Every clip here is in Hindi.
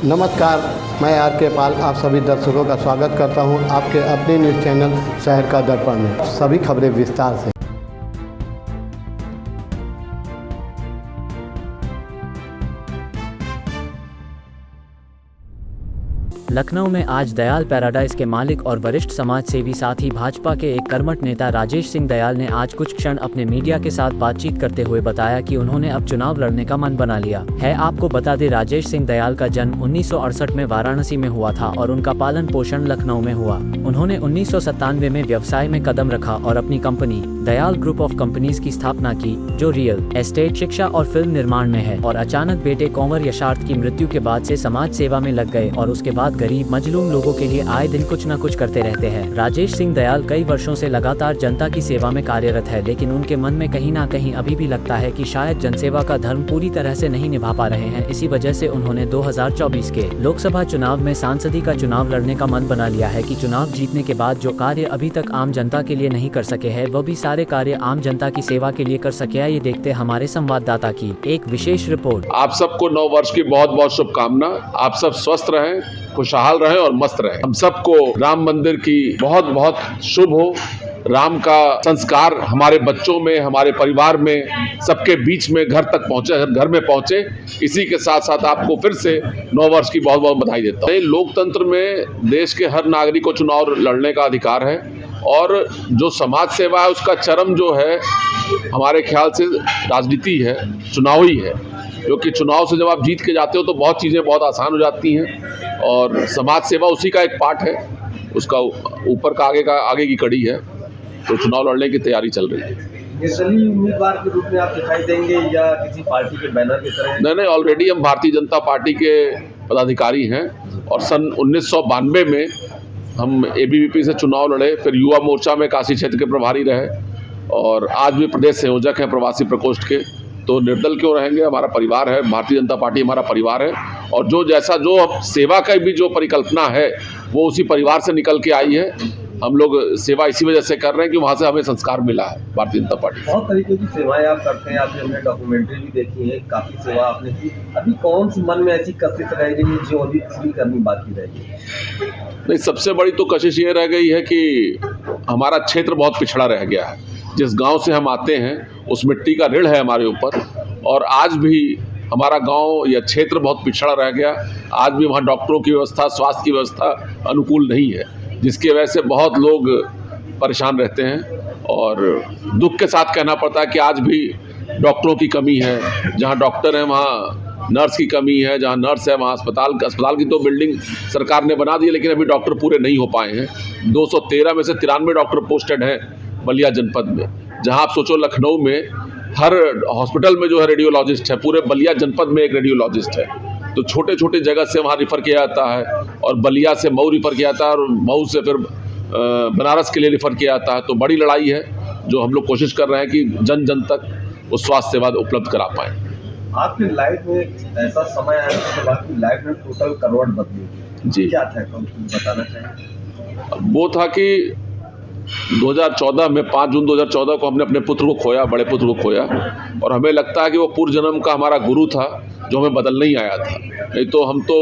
नमस्कार, मैं आर के पाल आप सभी दर्शकों का स्वागत करता हूं आपके अपने न्यूज़ चैनल शहर का दर्पण में। सभी खबरें विस्तार से। लखनऊ में आज दयाल पैराडाइज के मालिक और वरिष्ठ समाज सेवी साथ ही भाजपा के एक कर्मठ नेता राजेश सिंह दयाल ने आज कुछ क्षण अपने मीडिया के साथ बातचीत करते हुए बताया कि उन्होंने अब चुनाव लड़ने का मन बना लिया है। आपको बता दें, राजेश सिंह दयाल का जन्म 1968 में वाराणसी में हुआ था और उनका पालन पोषण लखनऊ में हुआ। उन्होंने 1997 में व्यवसाय में कदम रखा और अपनी company Dayal group of companies की स्थापना की, जो रियल एस्टेट, शिक्षा और फिल्म निर्माण में है। और अचानक बेटे कंवर यशार्थ की मृत्यु के बाद से समाज सेवा में लग गए और उसके बाद गरीब मजलूम लोगों के लिए आए दिन कुछ न कुछ करते रहते हैं। राजेश सिंह दयाल कई वर्षों से लगातार जनता की सेवा में कार्यरत है, लेकिन उनके मन में कहीं ना कहीं अभी भी लगता है कि शायद जनसेवा का धर्म पूरी तरह से नहीं निभा पा रहे हैं। इसी वजह से उन्होंने 2024 के लोकसभा चुनाव में सांसदी का चुनाव लड़ने का मन बना लिया है कि चुनाव जीतने के बाद जो कार्य अभी तक आम जनता के लिए नहीं कर सके हैं, वो भी सारे कार्य आम जनता की सेवा के लिए कर सके। ये देखते हमारे संवाददाता की एक विशेष रिपोर्ट। आप सबको नव वर्ष की बहुत बहुत शुभकामना। आप सब स्वस्थ रहें, खुशहाल रहें और मस्त रहें। हम सबको राम मंदिर की बहुत बहुत शुभ हो। राम का संस्कार हमारे बच्चों में, हमारे परिवार में, सबके बीच में घर तक पहुंचे, घर में पहुंचे। इसी के साथ साथ आपको फिर से नव वर्ष की बहुत बहुत बधाई देता हूँ। लोकतंत्र में देश के हर नागरिक को चुनाव लड़ने का अधिकार है और जो समाज सेवा है उसका चरम जो है हमारे ख्याल से राजनीति है, चुनाव ही है। क्योंकि चुनाव से जब आप जीत के जाते हो तो बहुत चीज़ें बहुत आसान हो जाती हैं और समाज सेवा उसी का एक पार्ट है, उसका ऊपर का आगे की कड़ी है। तो चुनाव लड़ने की तैयारी चल रही है। निर्दलीय उम्मीदवार के रूप में आप दिखाई देंगे या किसी पार्टी के बैनर की तरह? नहीं, ऑलरेडी हम भारतीय जनता पार्टी के पदाधिकारी हैं और सन 1992 में हम ABVP से चुनाव लड़े, फिर युवा मोर्चा में काशी क्षेत्र के प्रभारी रहे और आज भी प्रदेश संयोजक हैं प्रवासी प्रकोष्ठ के। तो निर्दल क्यों रहेंगे, हमारा परिवार है, भारतीय जनता पार्टी हमारा परिवार है और जो सेवा का भी जो परिकल्पना है वो उसी परिवार से निकल के आई है। हम लोग सेवा इसी वजह से कर रहे हैं कि वहाँ से हमें संस्कार मिला है भारतीय जनता पार्टी। बहुत तरीके की सेवाएं आप करते हैं, आपने हमने डॉक्यूमेंट्री भी देखी है, काफ़ी सेवा आपने की। अभी कौन सी मन में ऐसी कशिश रह गई है जो अभी पूरी करनी बाकी रह गई? नहीं, सबसे बड़ी तो कशिश ये रह गई है कि हमारा क्षेत्र बहुत पिछड़ा रह गया है। जिस गांव से हम आते हैं उस मिट्टी का ऋण है हमारे ऊपर और आज भी हमारा गांव या क्षेत्र बहुत पिछड़ा रह गया। आज भी वहाँ डॉक्टरों की व्यवस्था, स्वास्थ्य की व्यवस्था अनुकूल नहीं है, जिसकी वजह से बहुत लोग परेशान रहते हैं और दुख के साथ कहना पड़ता है कि आज भी डॉक्टरों की कमी है। जहाँ डॉक्टर हैं वहाँ नर्स की कमी है, जहाँ नर्स है वहाँ अस्पताल की तो बिल्डिंग सरकार ने बना दी है, लेकिन अभी डॉक्टर पूरे नहीं हो पाए हैं। 213 में से 93 डॉक्टर पोस्टेड हैं बलिया जनपद में। जहाँ आप सोचो लखनऊ में हर हॉस्पिटल में जो है रेडियोलॉजिस्ट है, पूरे बलिया जनपद में एक रेडियोलॉजिस्ट है। तो छोटे छोटे जगह से वहाँ रिफ़र किया जाता है और बलिया से मऊ रिफ़र किया जाता है और मऊ से फिर बनारस के लिए रिफ़र किया जाता है। तो बड़ी लड़ाई है जो हम लोग कोशिश कर रहे हैं कि जन जन तक वो स्वास्थ्य सेवा उपलब्ध करा पाएँ। आपकी लाइफ में ऐसा समय आया जब आपकी लाइफ में टोटल करवट बदली जी, क्या था, बताना चाहिए? वो था कि 2014 में 5 जून 2014 को हमने अपने पुत्र को खोया, बड़े पुत्र को खोया और हमें लगता है कि वो पूर्व जन्म का हमारा गुरु था जो हमें बदल नहीं आया था। नहीं तो हम तो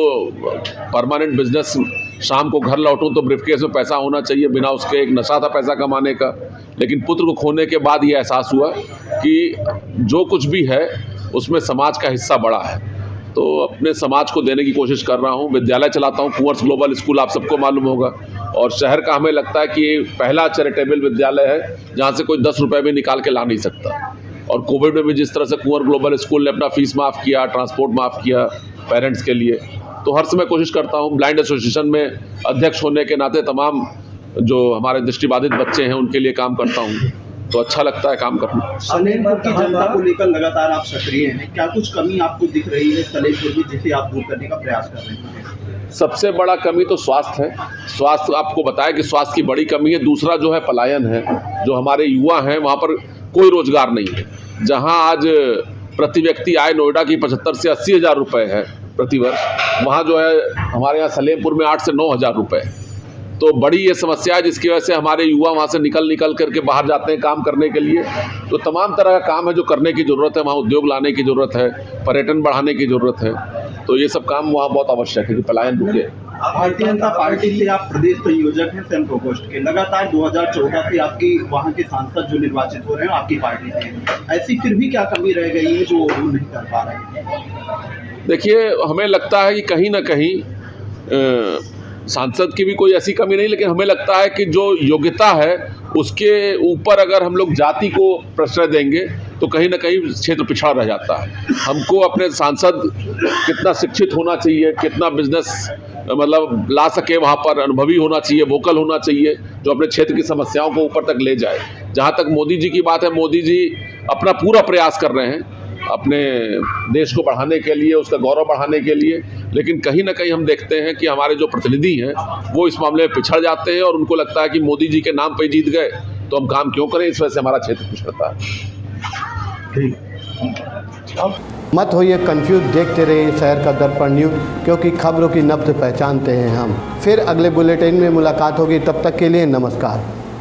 परमानेंट बिजनेस, शाम को घर लौटूं तो ब्रीफकेस में पैसा होना चाहिए, बिना उसके एक नशा था पैसा कमाने का। लेकिन पुत्र को खोने के बाद ये एहसास हुआ कि जो कुछ भी है उसमें समाज का हिस्सा बड़ा है। तो अपने समाज को देने की कोशिश कर रहा हूँ। विद्यालय चलाता हूँ, कुंवर्स ग्लोबल स्कूल, आप सबको मालूम होगा, और शहर का हमें लगता है कि ये पहला चैरिटेबल विद्यालय है जहाँ से कोई 10 रुपये भी निकाल के ला नहीं सकता। और कोविड में भी जिस तरह से कुंवर ग्लोबल स्कूल ने अपना फीस माफ़ किया, ट्रांसपोर्ट माफ़ किया पेरेंट्स के लिए, तो हर समय कोशिश करता हूँ। ब्लाइंड एसोसिएशन में अध्यक्ष होने के नाते तमाम जो हमारे दृष्टिबाधित बच्चे हैं उनके लिए काम करता हूँ, तो अच्छा लगता है काम करना। सलेमपुर की जनता को लेकर लगातार आप सक्रिय हैं, क्या कुछ कमी आपको दिख रही है सलेमपुर की जिसे आप दूर करने का प्रयास कर रहे हैं? सबसे बड़ा कमी तो स्वास्थ्य है। स्वास्थ्य आपको बताया कि स्वास्थ्य की बड़ी कमी है। दूसरा जो है पलायन है। जो हमारे युवा हैं वहाँ पर कोई रोजगार नहीं है। जहाँ आज प्रति व्यक्ति आय नोएडा की 75 से 80 हज़ार रुपये है प्रति वर्ष, वहाँ जो है हमारे यहाँ सलेमपुर में 8 से 9 हज़ार रुपये। तो बड़ी ये समस्या है जिसकी वजह से हमारे युवा वहाँ से निकल करके बाहर जाते हैं काम करने के लिए। तो तमाम तरह का काम है जो करने की ज़रूरत है। वहाँ उद्योग लाने की ज़रूरत है, पर्यटन बढ़ाने की ज़रूरत है। तो ये सब काम वहाँ बहुत आवश्यक है कि पलायन रुके। भारतीय जनता पार्टी से आप प्रदेश संयोजक हैं सेम प्रकोष्ठ के, लगातार 2014 से आपकी वहाँ के सांसद जो निर्वाचित हो रहे हैं आपकी पार्टी से, ऐसी फिर भी क्या कमी रह गई है जो वो नहीं कर पा रहे हैं? देखिए, हमें लगता है कि कहीं ना कहीं सांसद की भी कोई ऐसी कमी नहीं, लेकिन हमें लगता है कि जो योग्यता है उसके ऊपर अगर हम लोग जाति को प्रश्रय देंगे तो कहीं ना कहीं क्षेत्र पिछड़ा रह जाता है। हमको अपने सांसद कितना शिक्षित होना चाहिए, कितना बिजनेस मतलब ला सके, वहाँ पर अनुभवी होना चाहिए, वोकल होना चाहिए, जो अपने क्षेत्र की समस्याओं को ऊपर तक ले जाए। जहाँ तक मोदी जी की बात है, मोदी जी अपना पूरा प्रयास कर रहे हैं अपने देश को बढ़ाने के लिए, उसका गौरव बढ़ाने के लिए, लेकिन कहीं ना कहीं हम देखते हैं कि हमारे जो प्रतिनिधि हैं वो इस मामले में पिछड़ जाते हैं और उनको लगता है कि मोदी जी के नाम पे जीत गए तो हम काम क्यों करें, इस वजह से हमारा क्षेत्र पिछड़ता है। मत होइए कंफ्यूज, देखते रहिए शहर का दर्पण न्यूज़, क्योंकि खबरों की नब्ज पहचानते हैं हम। फिर अगले बुलेटिन में मुलाकात होगी, तब तक के लिए नमस्कार।